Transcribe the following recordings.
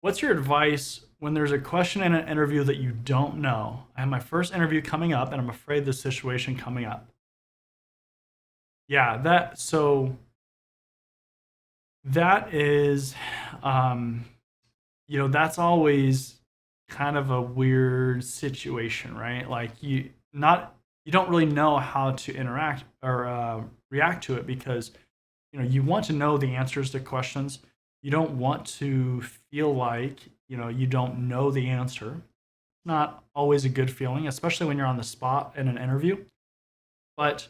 What's your advice when there's a question in an interview that you don't know? I have my first interview coming up and I'm afraid this situation coming up. Yeah, that is um that's always kind of a weird situation, right? Like you don't really know how to interact or react to it because you want to know the answers to questions. You don't want to feel like you don't know the answer. Not always a good feeling, especially when you're on the spot in an interview. But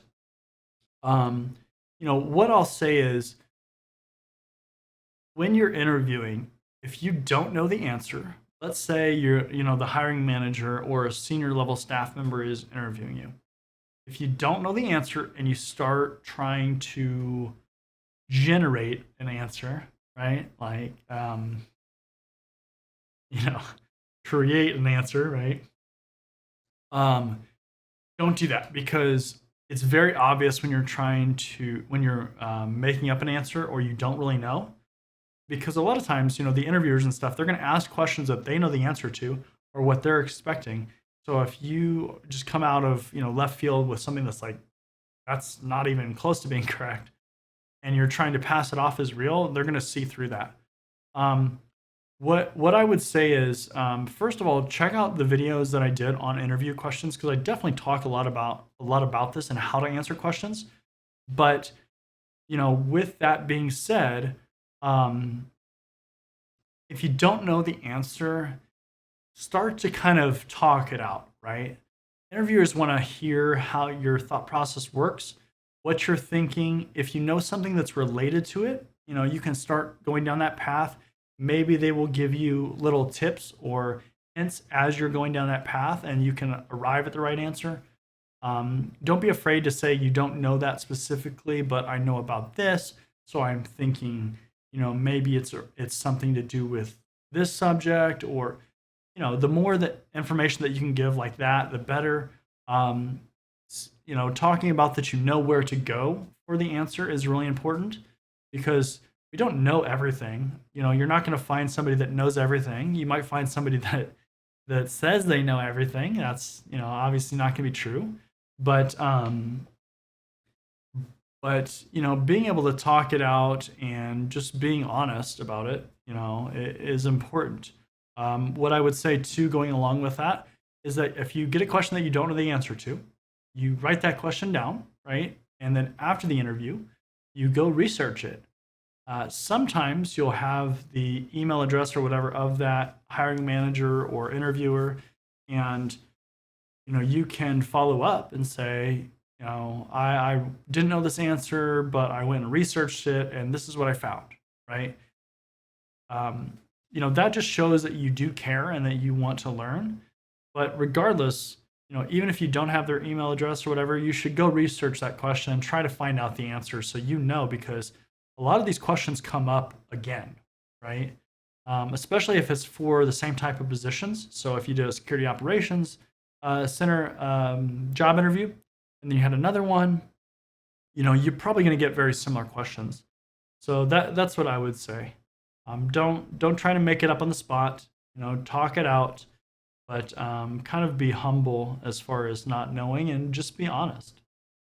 um, what I'll say is when you're interviewing, if you don't know the answer, let's say the hiring manager or a senior level staff member is interviewing you. If you don't know the answer and you start trying to generate an answer, right? Like, you know, create an answer, right? Um, don't do that because it's very obvious when you're making up an answer or you don't really know. Because a lot of times, the interviewers and stuff, they're going to ask questions that they know the answer to or what they're expecting. So if you just come out of left field with something that's like that's not even close to being correct, and you're trying to pass it off as real, they're going to see through that. Um, what I would say is, first of all, check out the videos that I did on interview questions because I definitely talk a lot about this and how to answer questions. But with that being said, um, if you don't know the answer, start to kind of talk it out, right? Interviewers want to hear how your thought process works, what you're thinking. If you know something that's related to it, you can start going down that path. Maybe they will give you little tips or hints as you're going down that path and you can arrive at the right answer. Don't be afraid to say you don't know that specifically, but I know about this. So I'm thinking, maybe it's something to do with this subject, or the more that information that you can give like that, the better. Um, Talking about that, where to go for the answer is really important because we don't know everything. You're not going to find somebody that knows everything. You might find somebody that says they know everything. That's obviously not going to be true. But being able to talk it out and just being honest about it, is important. What I would say too, going along with that, is that if you get a question that you don't know the answer to, you write that question down, right? And then after the interview, you go research it. Sometimes you'll have the email address or whatever of that hiring manager or interviewer, and you can follow up and say, I didn't know this answer, but I went and researched it, and this is what I found, right? That just shows that you do care and that you want to learn. But regardless, even if you don't have their email address or whatever, you should go research that question and try to find out the answer so because a lot of these questions come up again, right? Especially if it's for the same type of positions. So if you did a security operations center job interview, and then you had another one, you're probably going to get very similar questions. So that's what I would say. Don't try to make it up on the spot. Talk it out, but kind of be humble as far as not knowing and just be honest.